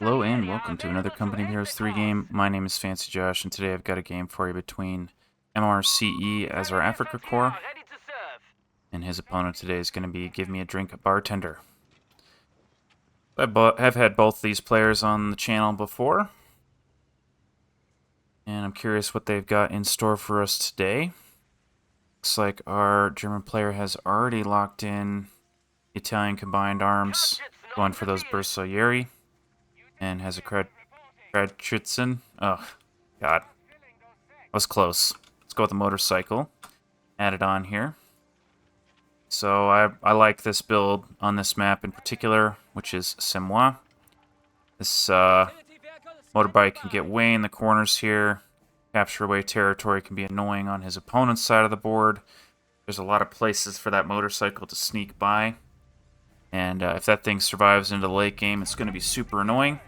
Hello and welcome to another Company of Heroes 3 game. My name is Fancy Josh, and today I've got a game for you between mrce as our Africa core, and his opponent today is going to be givemeadrinkbartender. I've had both these players on the channel before, and I'm curious what they've got in store for us today. Looks like our German player has already locked in Italian combined arms, going for those Bersaglieri, and has a Kratschützen. Oh, God. That was close. Let's go with the motorcycle. Add it on here. So I like this build on this map in particular, which is C'est Moi. This motorbike can get way in the corners here. Capture away territory can be annoying on his opponent's side of the board. There's a lot of places for that motorcycle to sneak by. And if that thing survives into the late game, it's going to be super annoying.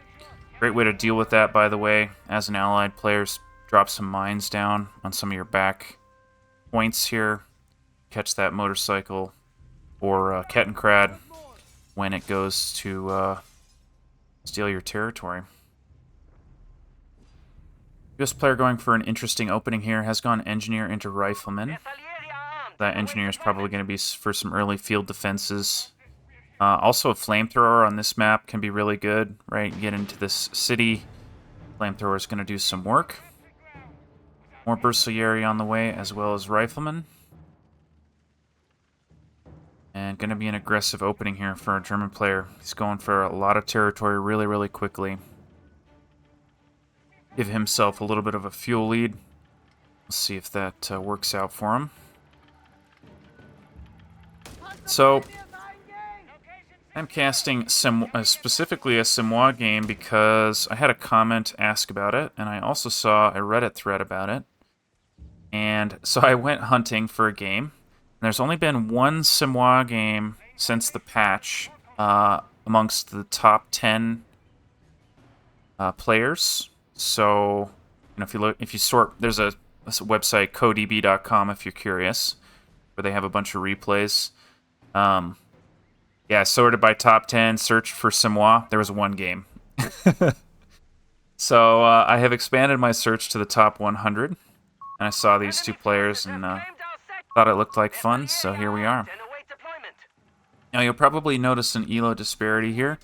Great way to deal with that, by the way, as an allied player, drop some mines down on some of your back points here. Catch that motorcycle or Kettenkrad when it goes to steal your territory. US player going for an interesting opening here has gone engineer into rifleman. That engineer is probably going to be for some early field defenses. Also, a flamethrower on this map can be really good, right? You get into this city, flamethrower is going to do some work. More Bersaglieri on the way, as well as riflemen. And going to be an aggressive opening here for a German player. He's going for a lot of territory really, really quickly. Give himself a little bit of a fuel lead. Let's see if that works out for him. So, I'm casting specifically a C'est Moi game because I had a comment ask about it, and I also saw a Reddit thread about it. And so I went hunting for a game. And there's only been one C'est Moi game since the patch amongst the top 10 players. So, you know, if you sort, there's a website, codb.com, if you're curious, where they have a bunch of replays. Yeah, sorted by top 10, searched for C'est Moi. There was one game. So I have expanded my search to the top 100. And I saw these two players and thought it looked like fun, so here we are. Now, you'll probably notice an ELO disparity here,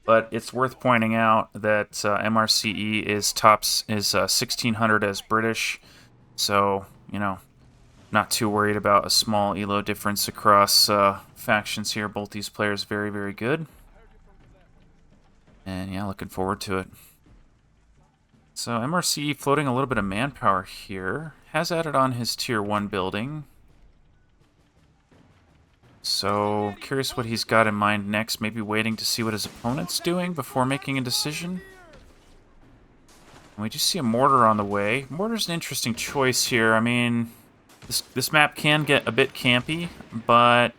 but it's worth pointing out that mrce is 1600 as British, so, you know, not too worried about a small ELO difference across factions here. Both these players very, very good. And yeah, looking forward to it. So mrce floating a little bit of manpower here. Has added on his tier 1 building. So curious what he's got in mind next. Maybe waiting to see what his opponent's doing before making a decision. And we do see a mortar on the way. Mortar's an interesting choice here. I mean, this map can get a bit campy, but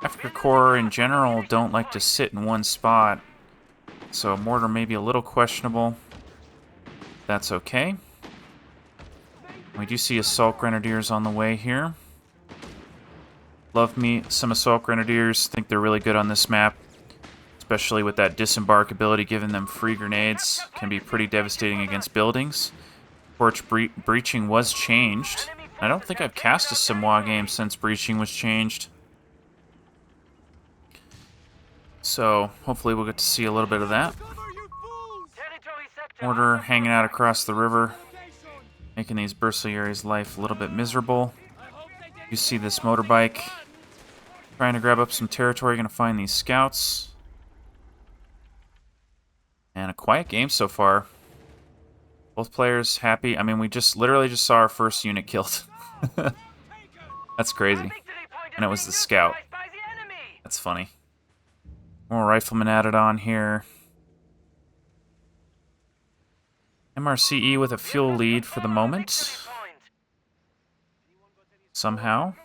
Africa Core in general don't like to sit in one spot. So a mortar may be a little questionable. That's okay. We do see Assault Grenadiers on the way here. Love me some Assault Grenadiers. Think they're really good on this map. Especially with that disembark ability, giving them free grenades. Can be pretty devastating against buildings. Torch Breaching was changed. I don't think I've cast a C'est Moi game since Breaching was changed. So, hopefully we'll get to see a little bit of that. Mortar hanging out across the river, making these Bersaglieri's life a little bit miserable. You see this motorbike trying to grab up some territory, going to find these scouts. And a quiet game so far. Both players happy. I mean, we literally just saw our first unit killed. That's crazy. And it was the scout. That's funny. More riflemen added on here. mrce with a fuel lead for the moment. Somehow.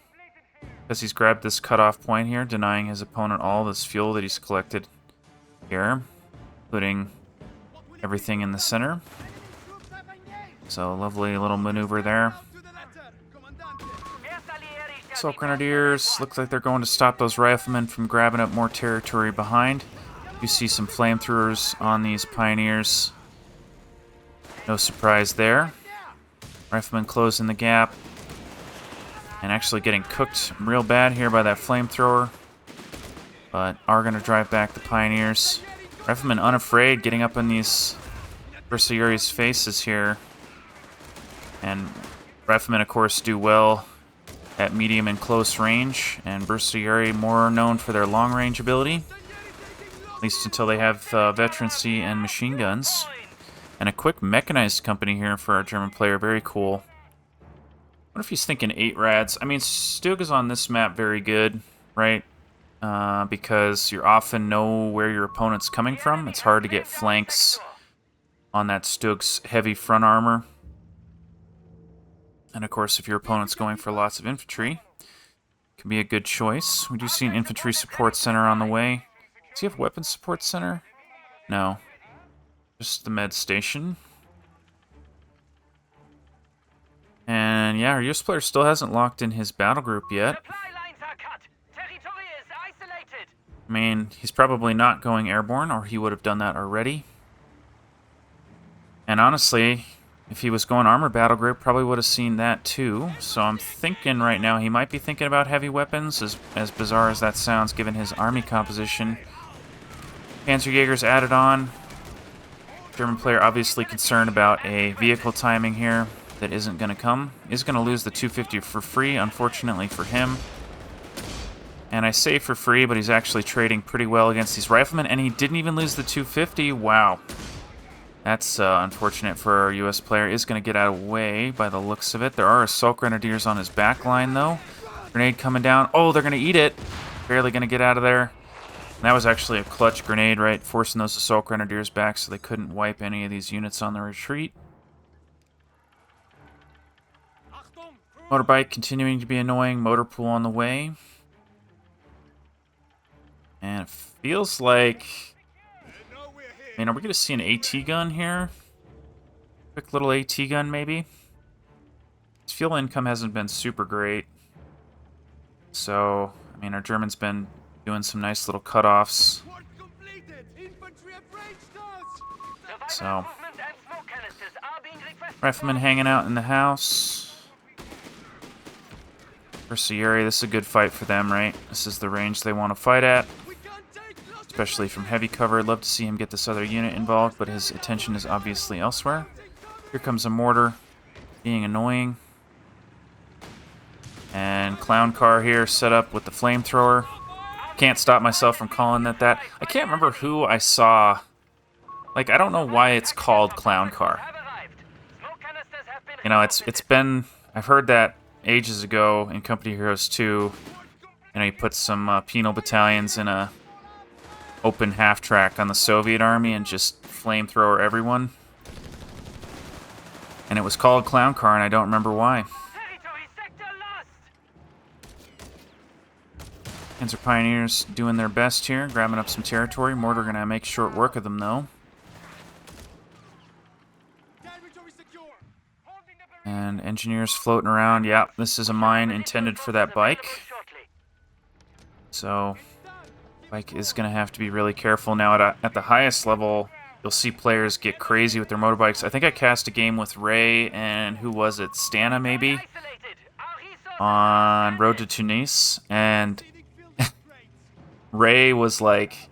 Because he's grabbed this cutoff point here, denying his opponent all this fuel that he's collected here, including everything in the center. So, lovely little maneuver there. Assault Grenadiers, looks like they're going to stop those riflemen from grabbing up more territory behind. You see some flamethrowers on these pioneers. No surprise there. Riflemen closing the gap. And actually getting cooked real bad here by that flamethrower. But are going to drive back the pioneers. Riflemen unafraid, getting up in these Bersaglieri's faces here. And Riflemen, of course, do well at medium and close range. And Bersaglieri more known for their long-range ability. At least until they have veterancy and machine guns. And a quick mechanized company here for our German player. Very cool. What if he's thinking 8 rads? I mean, Stug is on this map very good, right? Because you often know where your opponent's coming from. It's hard to get flanks on that Stug's heavy front armor. And of course, if your opponent's going for lots of infantry, it can be a good choice. We do see an infantry support center on the way. Does he have weapons support center? No. Just the med station. And yeah, our US player still hasn't locked in his battle group yet. I mean, he's probably not going airborne, or he would have done that already. And honestly, if he was going armor battle group, probably would have seen that too. So I'm thinking right now he might be thinking about heavy weapons, as bizarre as that sounds given his army composition. Panzerjäger's added on. German player obviously concerned about a vehicle timing here that isn't going to come. Is going to lose the 250 for free, unfortunately for him. And I say for free, but he's actually trading pretty well against these riflemen, and he didn't even lose the 250. Wow. That's unfortunate for our US player. Is going to get out of the way by the looks of it. There are assault grenadiers on his back line, though. Grenade coming down. Oh, they're going to eat it. Barely going to get out of there. And that was actually a clutch grenade, right? Forcing those assault grenadiers back so they couldn't wipe any of these units on the retreat. Motorbike continuing to be annoying. Motor pool on the way. And it feels like... I mean, are we going to see an AT gun here? Quick little AT gun, maybe? His fuel income hasn't been super great. So, I mean, our German's been doing some nice little cutoffs. So, Rifleman hanging out in the house. Bersaglieri, this is a good fight for them, right? This is the range they want to fight at. Especially from heavy cover. I'd love to see him get this other unit involved, but his attention is obviously elsewhere. Here comes a mortar, being annoying. And clown car here set up with the flamethrower. Can't stop myself from calling it that. I can't remember who I saw. Like, I don't know why it's called clown car. You know, it's been... I've heard that ages ago in Company Heroes 2. You know, you put some penal battalions in a open half-track on the Soviet army and just flamethrower everyone. And it was called Clown Car, and I don't remember why. Panzer Pioneers doing their best here, grabbing up some territory. Mortar gonna make short work of them, though. And engineers floating around. Yeah, this is a mine intended for that bike. So... Bike is going to have to be really careful now. At the highest level, you'll see players get crazy with their motorbikes. I think I cast a game with Ray and who was it? Stana, maybe? On Road to Tunis. And Ray was like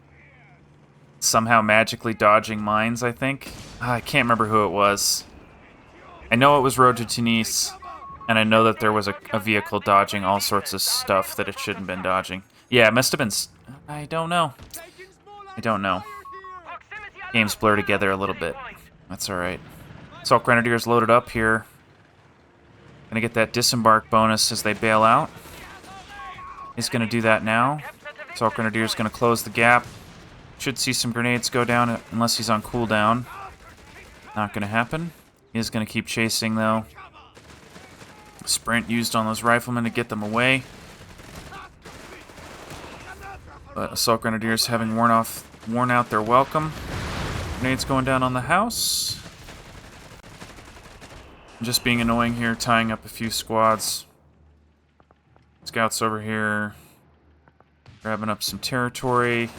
somehow magically dodging mines, I think. I can't remember who it was. I know it was Road to Tunis, and I know that there was a vehicle dodging all sorts of stuff that it shouldn't have been dodging. Yeah, it must have been... I don't know. I don't know. Games blur together a little bit. That's alright. Assault Grenadiers loaded up here. Gonna get that disembark bonus as they bail out. He's gonna do that now. Assault Grenadiers gonna close the gap. Should see some grenades go down unless he's on cooldown. Not gonna happen. He is gonna keep chasing though. Sprint used on those riflemen to get them away. But Assault Grenadiers having worn out their welcome. Grenades going down on the house. Just being annoying here, tying up a few squads. Scouts over here, grabbing up some territory.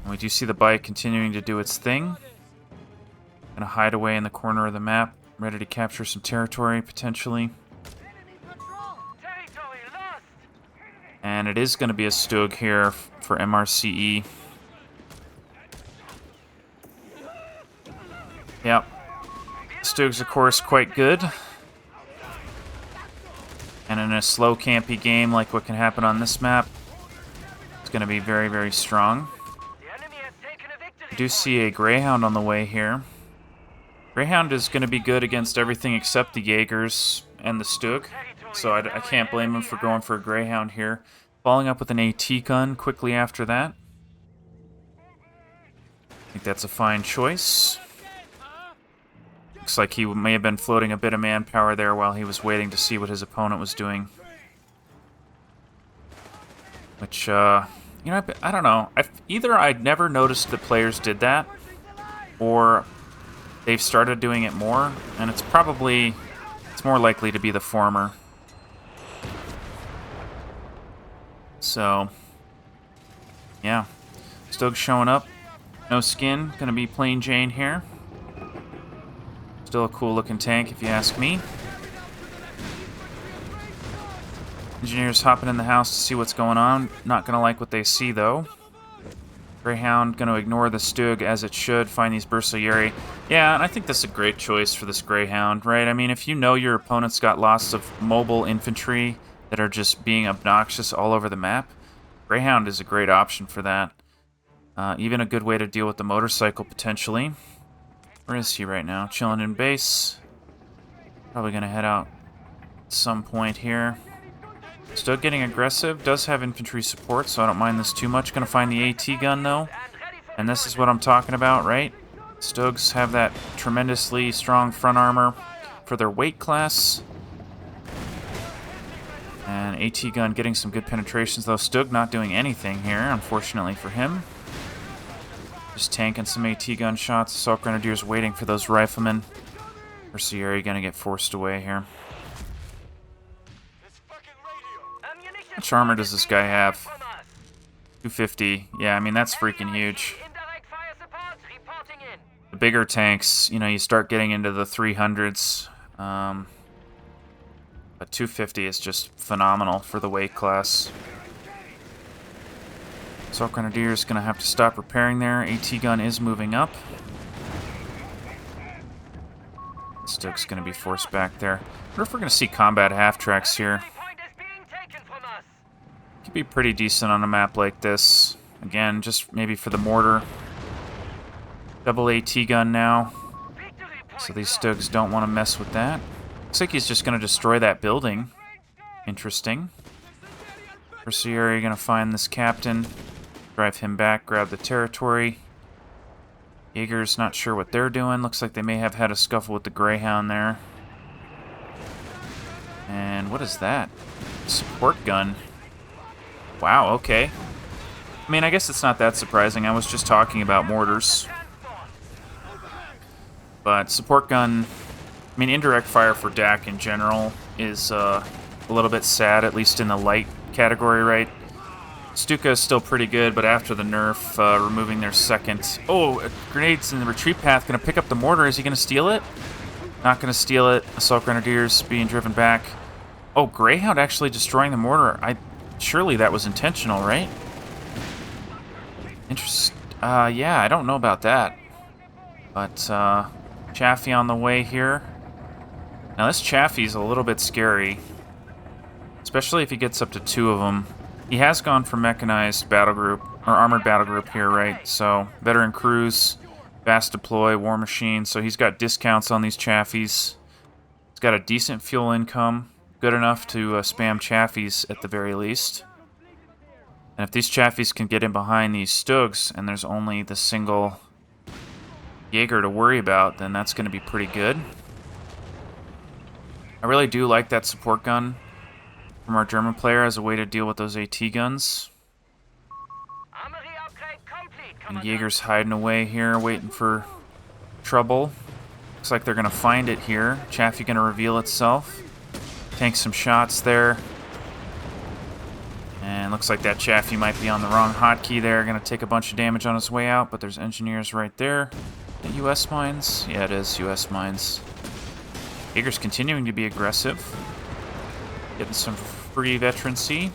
And we do see the bike continuing to do its thing. Gonna hide away in the corner of the map, ready to capture some territory, potentially. And it is gonna be a Stug here for MRCE. Yep. Stug's, of course, quite good. And in a slow, campy game like what can happen on this map, it's going to be very, very strong. I do see a Greyhound on the way here. Greyhound is going to be good against everything except the Jaegers and the Stug, so I can't blame him for going for a Greyhound here. Following up with an AT gun quickly after that. I think that's a fine choice. Looks like he may have been floating a bit of manpower there while he was waiting to see what his opponent was doing. Which, you know, I don't know. Either I'd never noticed that players did that, or they've started doing it more, and it's more likely to be the former. So, yeah. Stug showing up. No skin. Gonna be plain Jane here. Still a cool looking tank if you ask me. Engineers hopping in the house to see what's going on. Not gonna like what they see though. Greyhound gonna ignore the Stug as it should. Find these Bersaglieri. Yeah, and I think this is a great choice for this Greyhound, right? I mean, if you know your opponent's got lots of mobile infantry that are just being obnoxious all over the map, Greyhound is a great option for that. Even a good way to deal with the motorcycle potentially. Where is he right now? Chilling in base. Probably going to head out at some point here. Still getting aggressive. Does have infantry support, so I don't mind this too much. Going to find the AT gun, though. And this is what I'm talking about, right? Stugs have that tremendously strong front armor for their weight class. And AT gun getting some good penetrations, though. Stug not doing anything here, unfortunately for him. Just tanking some AT gun shots. Assault Grenadiers waiting for those riflemen. Bersaglieri gonna get forced away here. How much armor does this guy have? 250. Yeah, I mean, that's freaking huge. The bigger tanks, you know, you start getting into the 300s. But 250 is just phenomenal for the weight class. Assault Grenadier is going to have to stop repairing there. AT gun is moving up. Stug's going to be forced back there. I wonder if we're going to see combat half-tracks here. Could be pretty decent on a map like this. Again, just maybe for the mortar. Double AT gun now. So these Stugs don't want to mess with that. Looks like he's just going to destroy that building. Interesting. Bersaglieri going to find this captain. Drive him back, grab the territory. Jaeger's not sure what they're doing. Looks like they may have had a scuffle with the Greyhound there. And what is that? Support gun. Wow, okay. I mean, I guess it's not that surprising. I was just talking about mortars. But support gun, I mean, indirect fire for DAC in general is a little bit sad, at least in the light category, right? Stuka is still pretty good, but after the nerf, removing their second... Oh, grenades in the retreat path. Going to pick up the mortar. Is he going to steal it? Not going to steal it. Assault Grenadiers being driven back. Oh, Greyhound actually destroying the mortar. Surely that was intentional, right? Yeah, I don't know about that. But, Chaffee on the way here. Now, this Chaffee's a little bit scary. Especially if he gets up to 2 of them. He has gone for mechanized battle group, or armored battle group here, right? So, veteran crews, fast deploy, war machine. So he's got discounts on these Chafees. He's got a decent fuel income, good enough to spam Chafees at the very least. And if these Chafees can get in behind these Stugs, and there's only the single Jaeger to worry about, then that's going to be pretty good. I really do like that support gun from our German player as a way to deal with those AT guns. And Jaeger's hiding away here, waiting for trouble. Looks like they're going to find it here. Chaffee going to reveal itself. Tank some shots there. And And looks like that Chaffee might be on the wrong hotkey there. Going to take a bunch of damage on his way out, but there's engineers right there. The US mines? Yeah, it is US mines. Jaeger's continuing to be aggressive. Getting some free veterancy.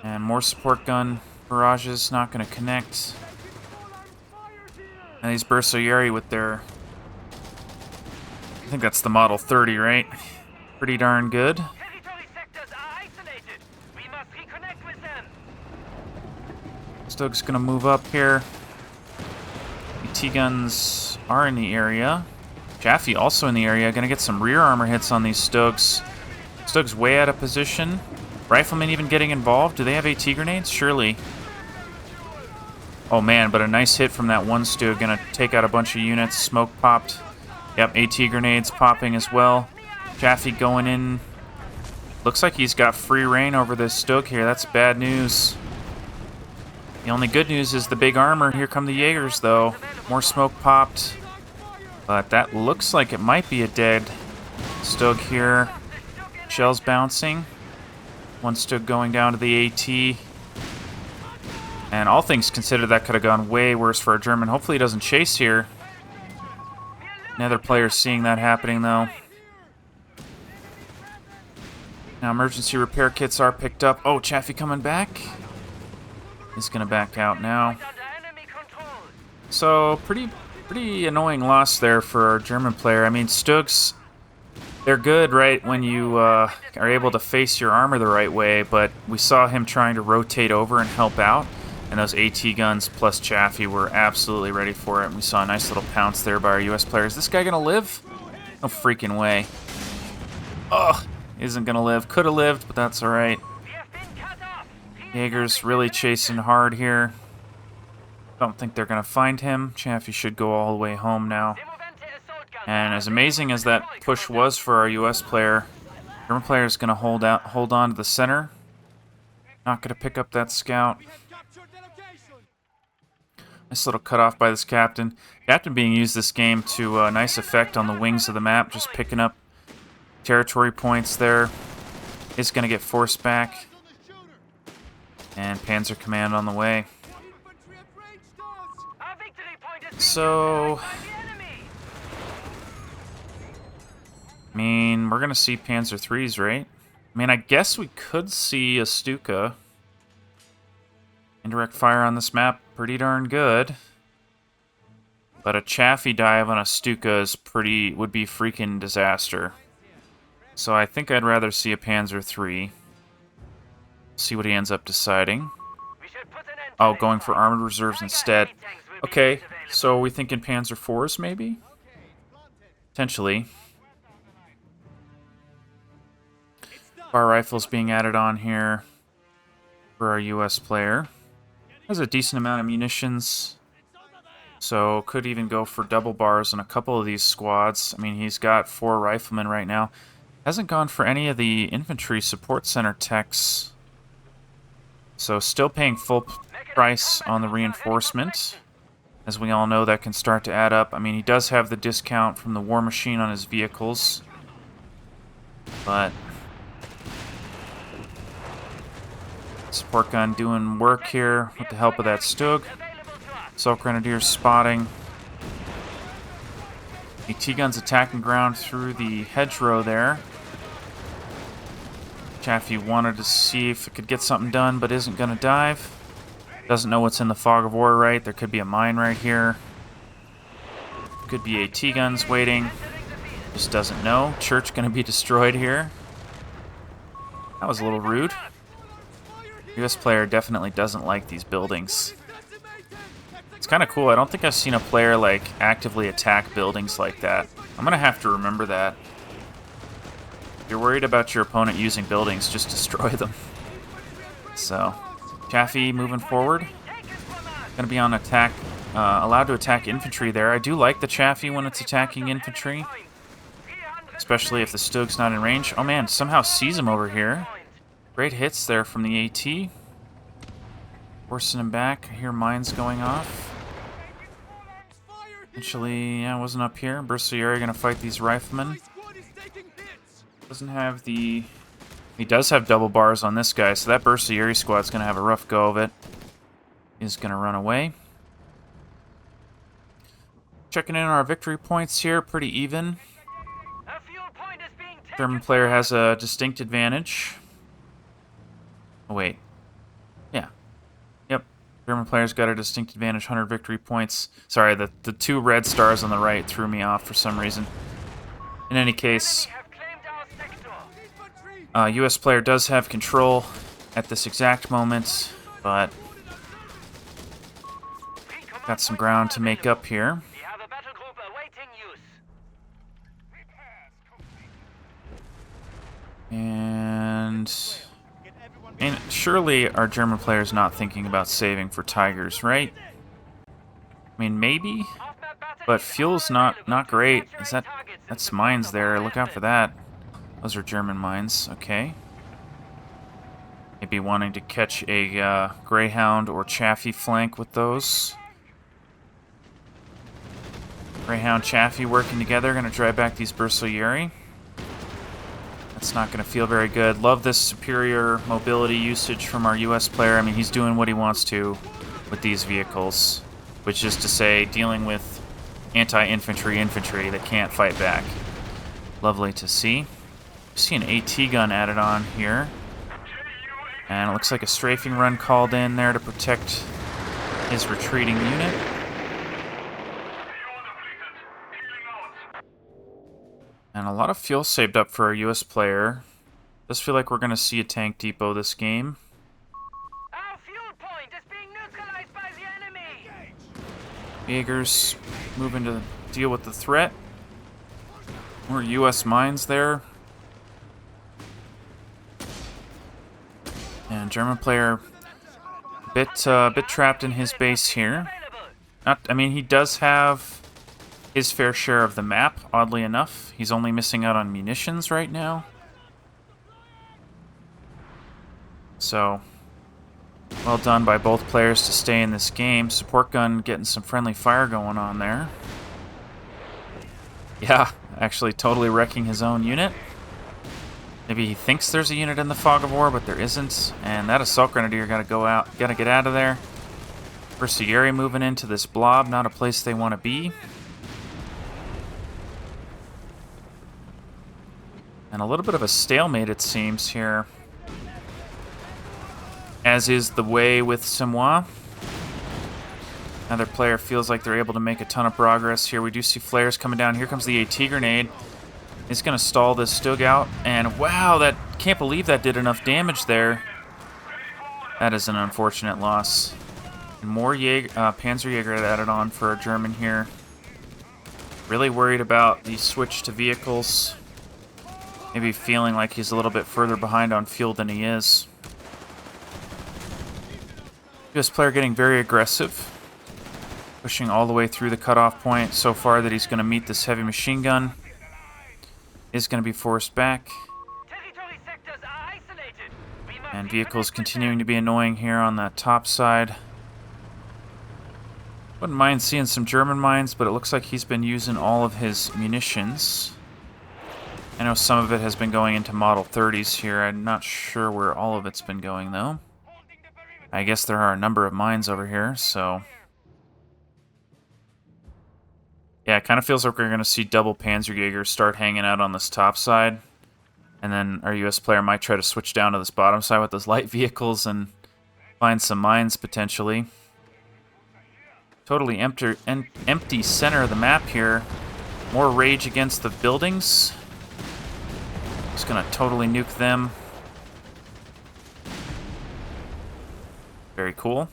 And more support gun barrages, not going to connect. And these Bersoyeri with their... I think that's the Model 30, right? Pretty darn good. Stokes going to move up here. AT guns are in the area. Chaffee also in the area. Going to get some rear armor hits on these Stokes. Stokes way out of position. Riflemen even getting involved. Do they have AT grenades? Surely. Oh man, but a nice hit from that one Stug. Going to take out a bunch of units. Smoke popped. Yep, AT grenades popping as well. Chaffee going in. Looks like he's got free reign over this Stug here. That's bad news. The only good news is the big armor. Here come the Jaegers, though. More smoke popped. But that looks like it might be a dead Stug here. Shells bouncing. One Stug going down to the AT. And all things considered, that could have gone way worse for a German. Hopefully he doesn't chase here. Another player seeing that happening, though. Now emergency repair kits are picked up. Oh, Chaffee coming back. He's going to back out now. So, pretty annoying loss there for our German player. I mean, Stugs, they're good, right, when you are able to face your armor the right way, but we saw him trying to rotate over and help out, and those AT guns plus Chaffee were absolutely ready for it, and we saw a nice little pounce there by our US player. Is this guy going to live? No freaking way. Ugh, isn't going to live. Could have lived, but that's all right. Jaeger's really chasing hard here. Don't think they're going to find him. Chaffee should go all the way home now. And as amazing as that push was for our US player, German player is going to hold on to the center. Not going to pick up that scout. Nice little cutoff by this captain. Captain being used this game to nice effect on the wings of the map, just picking up territory points there. Is going to get forced back. And Panzer Command on the way. So, I mean, we're going to see Panzer IIIs, right? I mean, I guess we could see a Stuka. Indirect fire on this map, pretty darn good. But a Chaffee dive on a Stuka is would be freaking disaster. So I think I'd rather see a Panzer III. See what he ends up deciding. Oh, going for armored reserves instead. Okay, so are we thinking Panzer IVs maybe? Potentially. Bar rifles being added on here for our US player. Has a decent amount of munitions. So could even go for double bars in a couple of these squads. I mean, he's got 4 riflemen right now. Hasn't gone for any of the infantry support center techs. So still paying full price on the reinforcement. As we all know, that can start to add up. I mean, he does have the discount from the War Machine on his vehicles. But support gun doing work here with the help of that Stug. Assault Grenadiers spotting. AT guns attacking ground through the hedgerow there. Chaffee wanted to see if it could get something done, but isn't going to dive. Doesn't know what's in the fog of war, right? There could be a mine right here. Could be AT guns waiting. Just doesn't know. Church going to be destroyed here. That was a little rude. US player definitely doesn't like these buildings. It's kind of cool. I don't think I've seen a player like actively attack buildings like that. I'm going to have to remember that. If you're worried about your opponent using buildings, just destroy them. So, Chaffee moving forward. Going to be on attack, allowed to attack infantry there. I do like the Chaffee when it's attacking infantry. Especially if the Stug's not in range. Oh man, somehow sees him over here. Great hits there from the AT. Forcing him back. I hear mines going off. Actually, yeah, I wasn't up here. Bersoyeri going to fight these riflemen. Doesn't have the He does have double bars on this guy, so that Bersieri squad's going to have a rough go of it. He's going to run away. Checking in on our victory points here, pretty even. German player has a distinct advantage. Oh, wait. Yeah. Yep. German player's got a distinct advantage, 100 victory points. Sorry, the two red stars on the right threw me off for some reason. In any case, U.S. player does have control at this exact moment, but got some ground to make up here. And surely our German player is not thinking about saving for Tigers, right? I mean, maybe, but fuel's not great. That's mines there? Look out for that. Those are German mines. Okay. Maybe wanting to catch a Greyhound or Chaffee flank with those. Greyhound, Chaffee working together, going to drive back these Bersaglieri. That's not going to feel very good. Love this superior mobility usage from our U.S. player. I mean, he's doing what he wants to with these vehicles, which is to say, dealing with anti-infantry infantry that can't fight back. Lovely to see. We see an AT gun added on here. And it looks like a strafing run called in there to protect his retreating unit. And a lot of fuel saved up for our U.S. player. Does feel like we're going to see a tank depot this game. Our fuel point is being neutralized by the enemy. Jaegers moving to deal with the threat. More U.S. mines there. And German player bit trapped in his base here. I mean, he does have his fair share of the map, oddly enough. He's only missing out on munitions right now. So, well done by both players to stay in this game. Support gun getting some friendly fire going on there. Yeah, actually totally wrecking his own unit. Maybe he thinks there's a unit in the fog of war, but there isn't. And that assault grenadier gotta get out of there. Bersaglieri moving into this blob, not a place they want to be. And a little bit of a stalemate, it seems, here. As is the way with Simois. Another player feels like they're able to make a ton of progress here. We do see flares coming down. Here comes the AT grenade. It's going to stall this Stugout. And wow, can't believe that did enough damage there. That is an unfortunate loss. And more Panzerjäger added on for a German here. Really worried about the switch to vehicles. Maybe feeling like he's a little bit further behind on fuel than he is. US player getting very aggressive. Pushing all the way through the cutoff point so far that he's going to meet this heavy machine gun. Is going to be forced back. And vehicles continuing to be annoying here on that top side. Wouldn't mind seeing some German mines, but it looks like he's been using all of his munitions. I know some of it has been going into Model 30s here. I'm not sure where all of it's been going, though. I guess there are a number of mines over here, so... Yeah, it kind of feels like we're going to see double Panzerjäger start hanging out on this top side. And then our U.S. player might try to switch down to this bottom side with those light vehicles and find some mines, potentially. Totally empty center of the map here. More rage against the buildings. Just gonna totally nuke them. Very cool.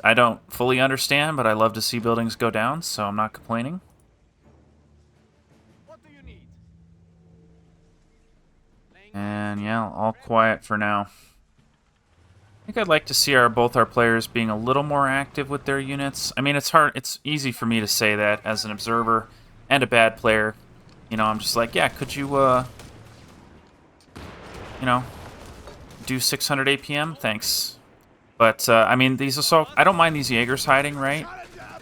I don't fully understand, but I love to see buildings go down, so I'm not complaining. What do you need? And yeah, all quiet for now. I think I'd like to see both our players being a little more active with their units. I mean, it's easy for me to say that as an observer and a bad player. You know, I'm just like, yeah, could you, you know, do 600 APM? Thanks. But, I mean, I don't mind these Jaegers hiding, right?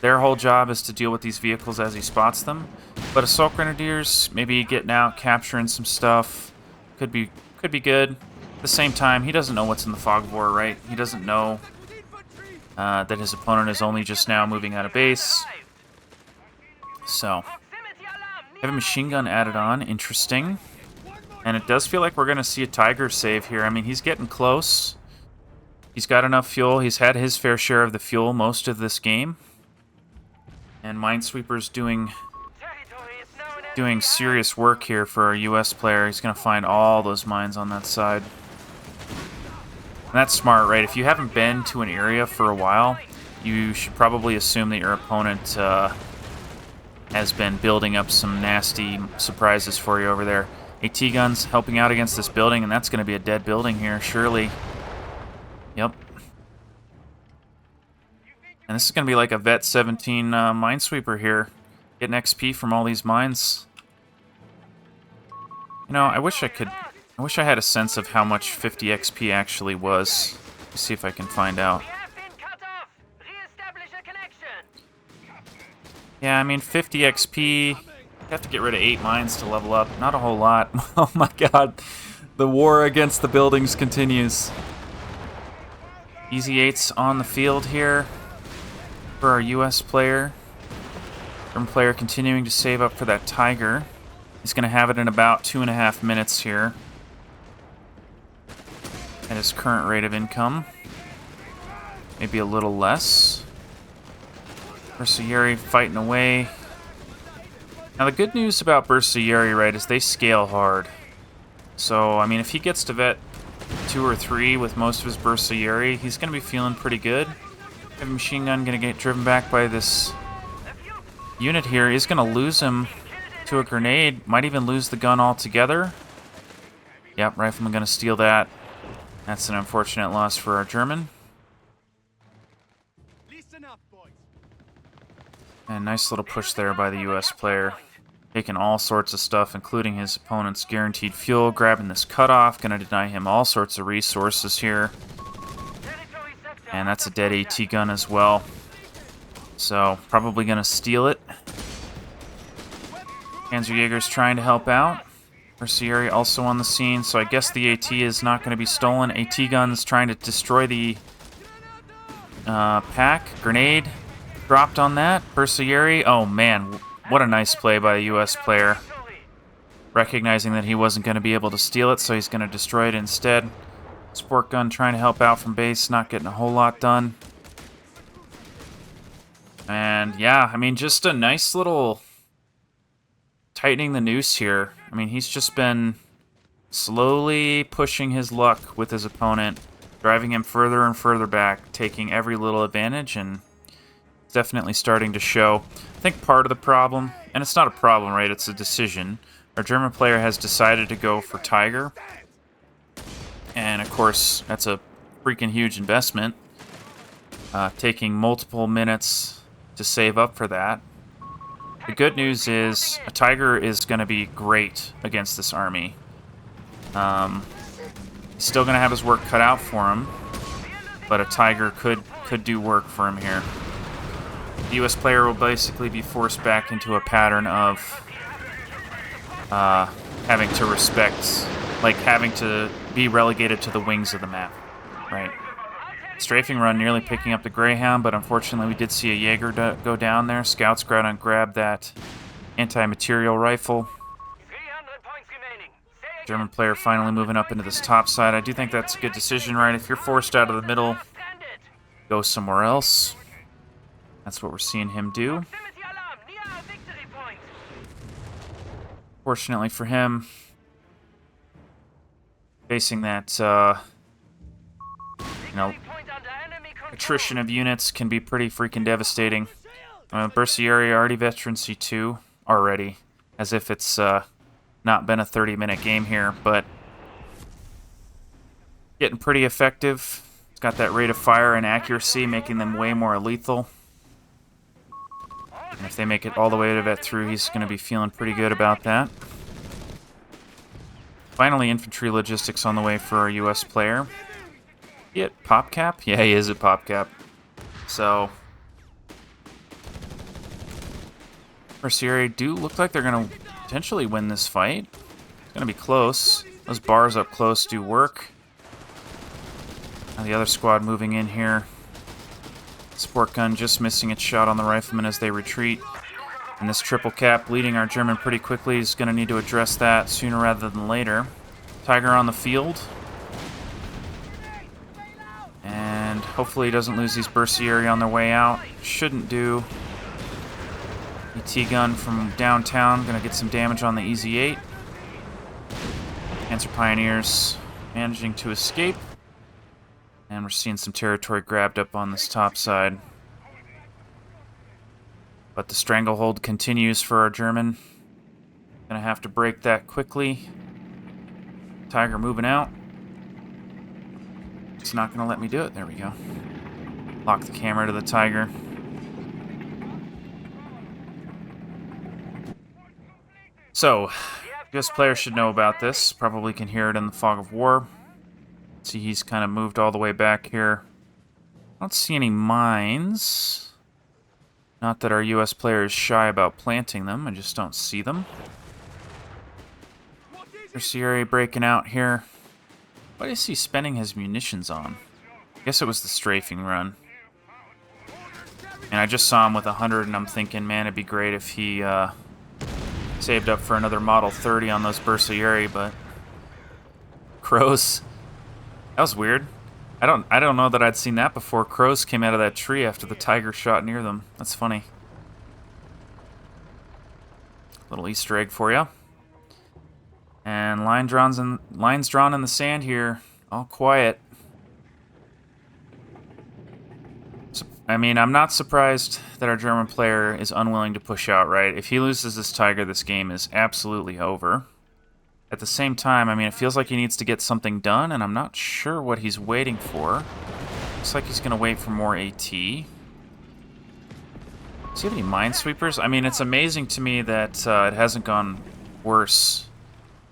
Their whole job is to deal with these vehicles as he spots them. But Assault Grenadiers, maybe getting out, capturing some stuff, Could be good. At the same time, he doesn't know what's in the fog war, right? He doesn't know that his opponent is only just now moving out of base. So, have a machine gun added on. Interesting. And it does feel like we're going to see a Tiger save here. I mean, he's getting close. He's got enough fuel. He's had his fair share of the fuel most of this game. And Minesweeper's doing serious work here for our US player. He's going to find all those mines on that side. And that's smart, right? If you haven't been to an area for a while, you should probably assume that your opponent has been building up some nasty surprises for you over there. AT guns helping out against this building, and that's going to be a dead building here, surely. Yep. And this is going to be like a Vet 17 Minesweeper here. Getting XP from all these mines. You know, I wish I had a sense of how much 50 XP actually was. Let's see if I can find out. Yeah, I mean, 50 XP, you have to get rid of 8 mines to level up. Not a whole lot. Oh my god. The war against the buildings continues. Easy 8s on the field here for our US player. German player continuing to save up for that Tiger. He's going to have it in about 2.5 minutes here at his current rate of income. Maybe a little less. Bersaglieri fighting away. Now the good news about Bersaglieri, right, is they scale hard. So, I mean, if he gets to vet 2 or 3 with most of his Bersaglieri, he's going to be feeling pretty good. Heavy machine gun going to get driven back by this unit here. He's going to lose him to a grenade. Might even lose the gun altogether. Yep, rifleman going to steal that. That's an unfortunate loss for our German. And nice little push there by the US player. Taking all sorts of stuff, including his opponent's guaranteed fuel. Grabbing this cutoff. Going to deny him all sorts of resources here. And that's a dead AT gun as well. So, probably going to steal it. Panzerjäger's trying to help out. Bersaglieri also on the scene, so I guess the AT is not going to be stolen. AT guns trying to destroy the pack. Grenade dropped on that. Bersaglieri, oh man, what a nice play by the US player. Recognizing that he wasn't going to be able to steal it, so he's going to destroy it instead. Sport gun trying to help out from base, not getting a whole lot done. And yeah, I mean, just a nice little tightening the noose here. I mean, he's just been slowly pushing his luck with his opponent, driving him further and further back, taking every little advantage, and it's definitely starting to show. I think part of the problem, and it's not a problem, right? It's a decision. Our German player has decided to go for Tiger. And, of course, that's a freaking huge investment. Taking multiple minutes to save up for that. The good news is a Tiger is going to be great against this army. He's still going to have his work cut out for him, but a Tiger could do work for him here. The US player will basically be forced back into a pattern of having to respect, like having to be relegated to the wings of the map, right? Strafing run nearly picking up the Greyhound, but unfortunately we did see a Jaeger go down there. Scouts go out and grab that anti-material rifle. German player finally moving up into this top side. I do think that's a good decision, right? If you're forced out of the middle, go somewhere else. That's what we're seeing him do. Fortunately for him, facing that, attrition of units can be pretty freaking devastating. Bersaglieri already veteran C2 already, as if it's not been a 30-minute game here, but getting pretty effective. It's got that rate of fire and accuracy, making them way more lethal. And if they make it all the way to vet through, he's going to be feeling pretty good about that. Finally, infantry logistics on the way for our US player. He at PopCap? Yeah, he is at PopCap. So, Bersaglieri do look like they're going to potentially win this fight. It's going to be close. Those bars up close do work. Now the other squad moving in here. Sport gun just missing its shot on the riflemen as they retreat. And this triple cap bleeding our German pretty quickly. Is going to need to address that sooner rather than later. Tiger on the field. And hopefully he doesn't lose these Bercieri on their way out. Shouldn't do. ET gun from downtown. Going to get some damage on the EZ-8. Panzer Pioneers managing to escape. And we're seeing some territory grabbed up on this top side. But the stranglehold continues for our German. Gonna have to break that quickly. Tiger moving out. It's not gonna let me do it. There we go. Lock the camera to the Tiger. So, US players should know about this. Probably can hear it in the fog of war. See, he's kind of moved all the way back here. I don't see any mines. Not that our US player is shy about planting them, I just don't see them. Bercieri breaking out here. What is he spending his munitions on? I guess it was the strafing run. And I just saw him with 100 and I'm thinking, man, it'd be great if he saved up for another Model 30 on those Bercieri, but crows. That was weird. I don't know that I'd seen that before. Crows came out of that tree after the Tiger shot near them. That's funny. Little Easter egg for you. And lines drawn in the sand here. All quiet. So, I mean, I'm not surprised that our German player is unwilling to push out, right? If he loses this Tiger, this game is absolutely over. At the same time, I mean, it feels like he needs to get something done, and I'm not sure what he's waiting for. Looks like he's going to wait for more AT. Does he have any minesweepers? I mean, it's amazing to me that it hasn't gone worse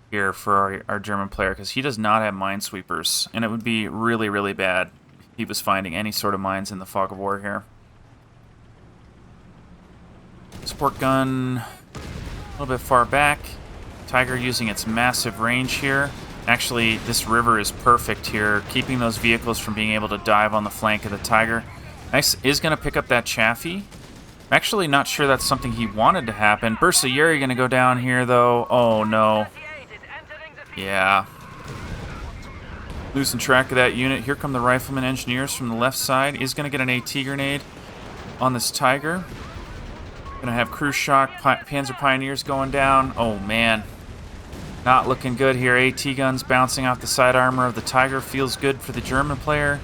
here for our German player, because he does not have minesweepers, and it would be really, really bad if he was finding any sort of mines in the fog of war here. Support gun a little bit far back. Tiger using its massive range here. Actually, this river is perfect here, keeping those vehicles from being able to dive on the flank of the Tiger. Nice is going to pick up that Chaffee. I'm actually not sure that's something he wanted to happen. Bercieri going to go down here, though. Oh, no. Yeah. Losing track of that unit. Here come the riflemen engineers from the left side. Is going to get an AT grenade on this Tiger. Going to have Cruise Shock, Panzer Pioneers going down. Oh, man. Not looking good here. AT guns bouncing off the side armor of the Tiger. Feels good for the German player.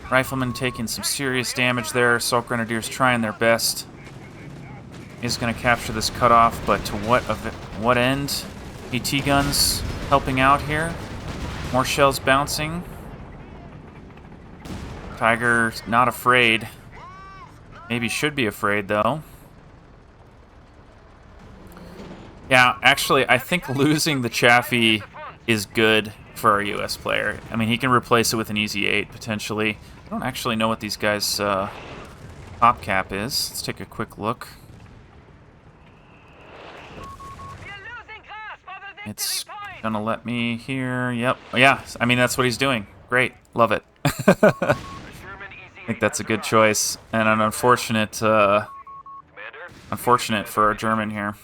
Riflemen taking some serious damage there. Assault Grenadiers trying their best. Is going to capture this cutoff, but to what end? AT guns helping out here. More shells bouncing. Tiger not afraid. Maybe should be afraid, though. Yeah, actually, I think losing the Chaffee is good for our US player. I mean, he can replace it with an EZ-8, potentially. I don't actually know what these guys' top cap is. Let's take a quick look. It's gonna let me here. Yep. Yeah, I mean, that's what he's doing. Great. Love it. I think that's a good choice. And an unfortunate for our German here.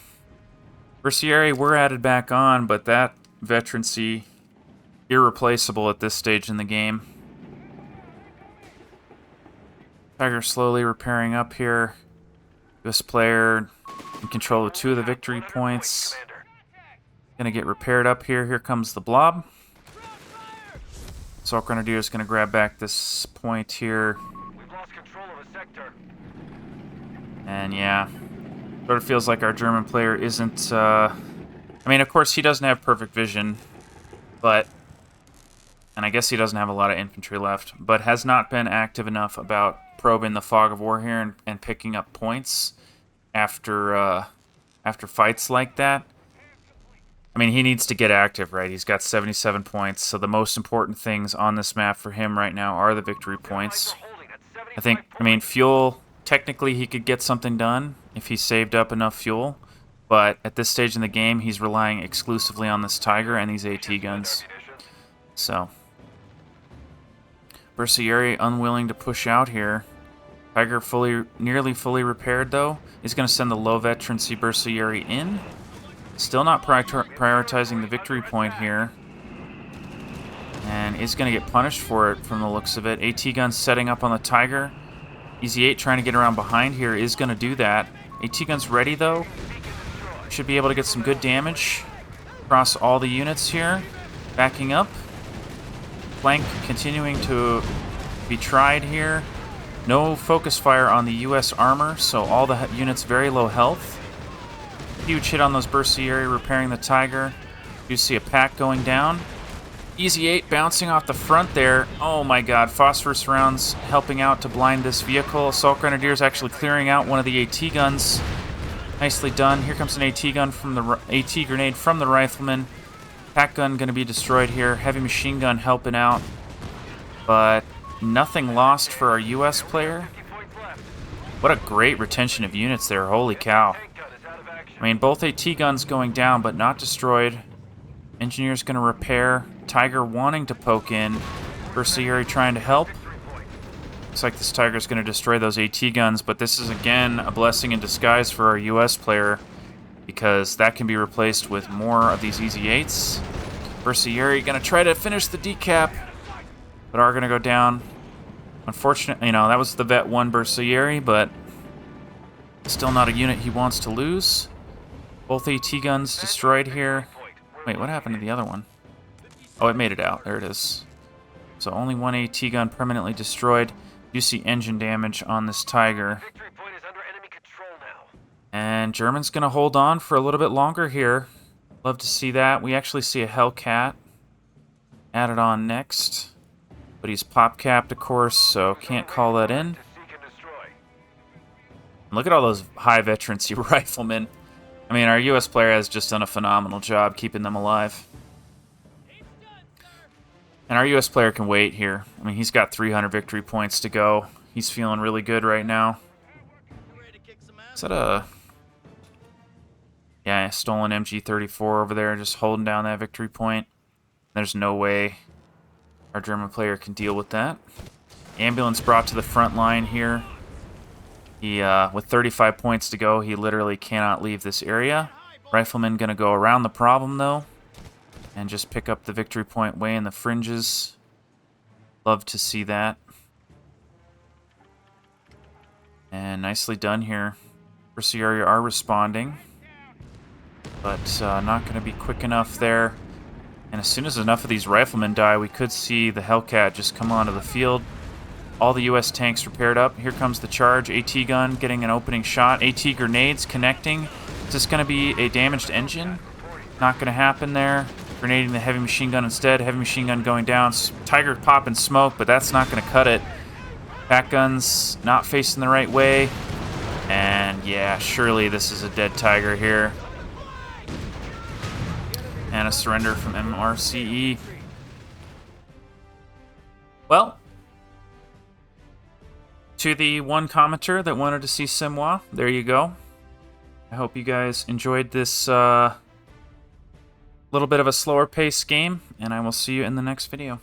Bercieri were added back on, but that veterancy irreplaceable at this stage in the game. Tiger slowly repairing up here. US player in control of 2 of the victory points. Gonna get repaired up here. Here comes the blob. Assault Grenadier is gonna grab back this point here. We've lost control of a sector. And yeah. Sort of feels like our German player isn't, I mean, of course, he doesn't have perfect vision, but, and I guess he doesn't have a lot of infantry left, but has not been active enough about probing the fog of war here and picking up points after fights like that. I mean, he needs to get active, right? He's got 77 points, so the most important things on this map for him right now are the victory points. I mean, fuel, technically he could get something done if he saved up enough fuel, but at this stage in the game, he's relying exclusively on this Tiger and these AT guns. So, Bersieri unwilling to push out here. Tiger nearly fully repaired, though. He's going to send the low veterancy Bersieri in. Still not prioritizing the victory point here. And is going to get punished for it from the looks of it. AT gun setting up on the Tiger. Easy 8 trying to get around behind here is going to do that. AT gun's ready, though. Should be able to get some good damage across all the units here. Backing up. Flank continuing to be tried here. No focus fire on the US armor, so all the units very low health. Huge hit on those Bersieri repairing the Tiger. You see a pack going down. Easy 8 bouncing off the front there. Oh my god, phosphorus rounds helping out to blind this vehicle. Assault Grenadiers actually clearing out one of the AT guns. Nicely done. Here comes an AT gun from the AT grenade from the rifleman. Pack gun going to be destroyed here. Heavy machine gun helping out. But nothing lost for our US player. What a great retention of units there. Holy cow. I mean, both AT guns going down, but not destroyed. Engineer's going to repair. Tiger wanting to poke in. Bersieri trying to help. Looks like this Tiger's going to destroy those AT guns, but this is, again, a blessing in disguise for our US player, because that can be replaced with more of these Easy 8s. Bersieri going to try to finish the decap, but are going to go down. Unfortunately, you know, that was the Vet 1 Bersieri, but still not a unit he wants to lose. Both AT guns destroyed here. Wait, what happened to the other one? Oh, it made it out. There it is. So only one AT gun permanently destroyed. You see engine damage on this Tiger. And German's going to hold on for a little bit longer here. Love to see that. We actually see a Hellcat added on next. But he's pop-capped, of course, so can't call that in. Look at all those high veterancy riflemen. I mean, our US player has just done a phenomenal job keeping them alive. And our US player can wait here. I mean, he's got 300 victory points to go. He's feeling really good right now. Is that a... Yeah, a stolen MG34 over there, just holding down that victory point. There's no way our German player can deal with that. Ambulance brought to the front line here. He, with 35 points to go, he literally cannot leave this area. Rifleman going to go around the problem, though, and just pick up the victory point way in the fringes. Love to see that. And nicely done here. Bersieri are responding, but not going to be quick enough there. And as soon as enough of these riflemen die, we could see the Hellcat just come onto the field. All the US tanks repaired up. Here comes the charge. AT gun getting an opening shot. AT grenades connecting. Is this going to be a damaged engine? Not going to happen there. Grenading the heavy machine gun instead. Heavy machine gun going down. Tiger popping smoke, but that's not going to cut it. Pack guns not facing the right way. And yeah, surely this is a dead Tiger here. And a surrender from mrce. Well, to the one commenter that wanted to see Simois, there you go. I hope you guys enjoyed this little bit of a slower paced game, and I will see you in the next video.